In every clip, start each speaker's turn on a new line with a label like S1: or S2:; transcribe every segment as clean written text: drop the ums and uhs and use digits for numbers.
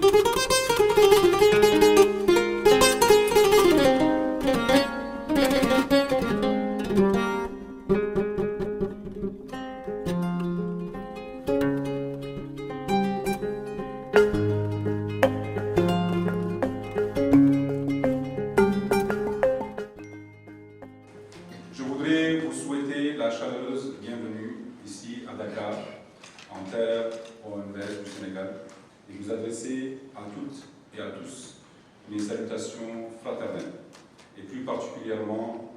S1: Je voudrais vous souhaiter la chaleureuse bienvenue ici à Dakar, en terre OMVS du Sénégal, et vous adresser à toutes et à tous mes salutations fraternelles, et plus particulièrement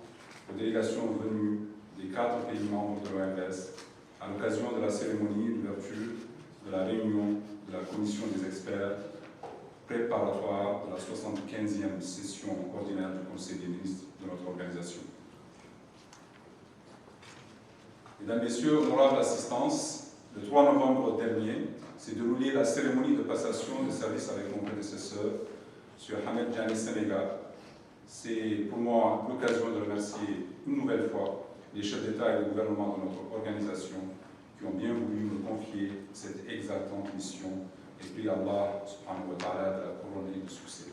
S1: aux délégations venues des 4 pays membres de l'OMVS à l'occasion de la cérémonie d'ouverture de la réunion de la commission des experts préparatoire de la 75e session ordinaire du Conseil des ministres de notre organisation. Mesdames, Messieurs, honorables assistance, le 3 novembre dernier s'est déroulée la cérémonie de passation de service avec mon prédécesseur, M. Ahmed Djani Sénéga. C'est pour moi l'occasion de remercier une nouvelle fois les chefs d'État et de gouvernement de notre organisation qui ont bien voulu me confier cette exaltante mission et prie Allah subhanahu wa ta'ala de la couronner de succès.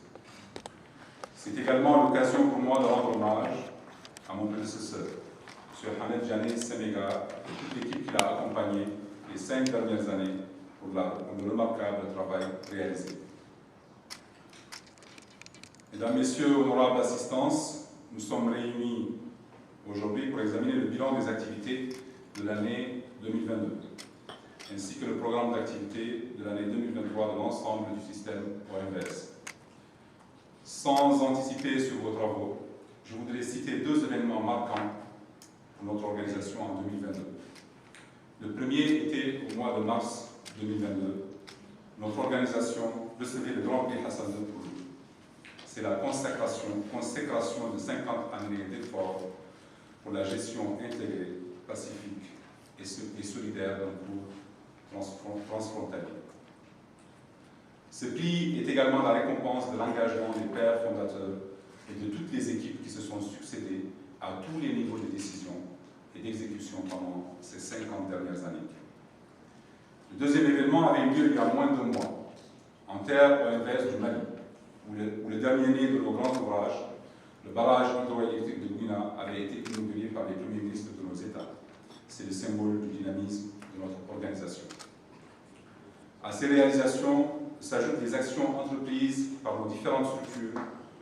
S1: C'est également l'occasion pour moi de rendre hommage à mon prédécesseur, M. Ahmed Djani Sénéga et toute l'équipe qui l'a accompagné les 5 dernières années pour le remarquable travail réalisé. Mesdames, Messieurs, honorables assistances, nous sommes réunis aujourd'hui pour examiner le bilan des activités de l'année 2022, ainsi que le programme d'activité de l'année 2023 de l'ensemble du système OMVS. Sans anticiper sur vos travaux, je voudrais citer 2 événements marquants pour notre organisation en 2022. Le premier était au mois de mars 2022. Notre organisation recevait le Grand Prix Hassan II pour lui. C'est la consécration de 50 années d'efforts pour la gestion intégrée, pacifique et solidaire d'un groupe transfrontalier. Ce prix est également la récompense de l'engagement des pères fondateurs et de toutes les équipes qui se sont succédées à tous les niveaux de décision et d'exécution pendant ces 50 dernières années. Le deuxième événement avait eu lieu il y a moins de 2 mois, en terre OMVS du Mali, où le dernier né de nos grands ouvrages, le barrage hydroélectrique de Gouina, avait été inauguré par les premiers ministres de nos États. C'est le symbole du dynamisme de notre organisation. À ces réalisations s'ajoutent les actions entreprises par nos différentes structures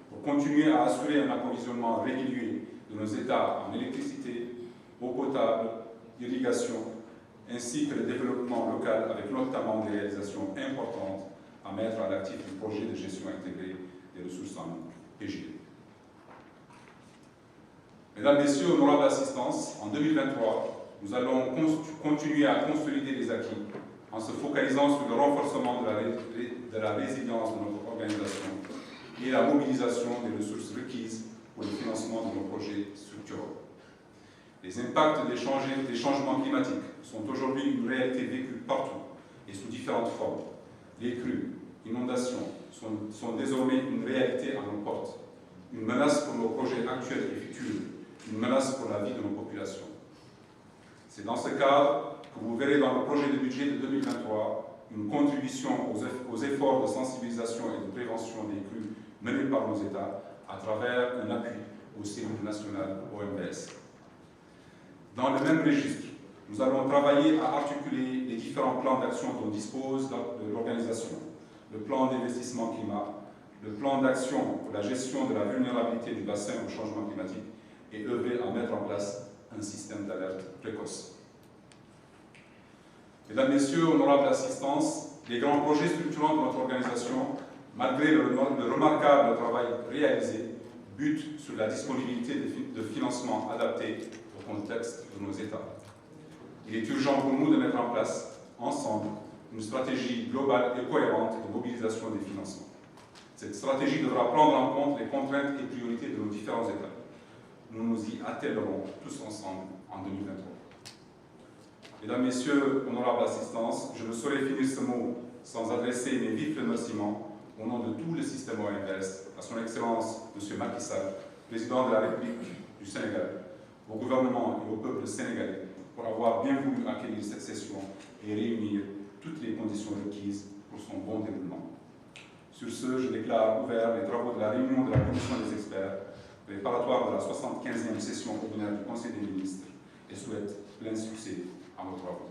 S1: pour continuer à assurer un approvisionnement régulier de nos États en électricité, eau potable, irrigation, ainsi que le développement local avec notamment des réalisations importantes à mettre à l'actif du projet de gestion intégrée des ressources en eau, PGE. Mesdames, Messieurs, honorables assistance, en 2023, nous allons continuer à consolider les acquis en se focalisant sur le renforcement de la résilience de notre organisation et la mobilisation des ressources requises pour le financement de nos projets structurants. Les impacts des changements climatiques sont aujourd'hui une réalité vécue partout et sous différentes formes. Les crues, inondations sont désormais une réalité à nos portes, une menace pour nos projets actuels et futurs, une menace pour la vie de nos populations. C'est dans ce cadre que vous verrez dans le projet de budget de 2023 une contribution aux efforts de sensibilisation et de prévention des crues menés par nos États à travers un appui aux cellules nationales OMVS. Dans le même registre, nous allons travailler à articuler les différents plans d'action dont dispose l'organisation, le plan d'investissement climat, le plan d'action pour la gestion de la vulnérabilité du bassin au changement climatique et œuvrer à mettre en place un système d'alerte précoce. Mesdames, Messieurs, honorables assistance, les grands projets structurants de notre organisation, malgré le remarquable travail réalisé, butent sur la disponibilité de financement adapté au contexte de nos États. Il est urgent pour nous de mettre en place, ensemble, une stratégie globale et cohérente de mobilisation des financements. Cette stratégie devra prendre en compte les contraintes et priorités de nos différents États. Nous nous y attellerons tous ensemble en 2023. Mesdames, Messieurs, honorables assistances, je ne saurais finir ce mot sans adresser mes vifs remerciements au nom de tout le système OMVS à son Excellence M. Macky Sall, président de la République du Sénégal, au gouvernement et au peuple sénégalais pour avoir bien voulu accueillir cette session et réunir toutes les conditions requises pour son bon déroulement. Sur ce, je déclare ouverts les travaux de la réunion de la commission des experts préparatoire de la 75e session ordinaire du Conseil des ministres et souhaite plein succès à nos travaux.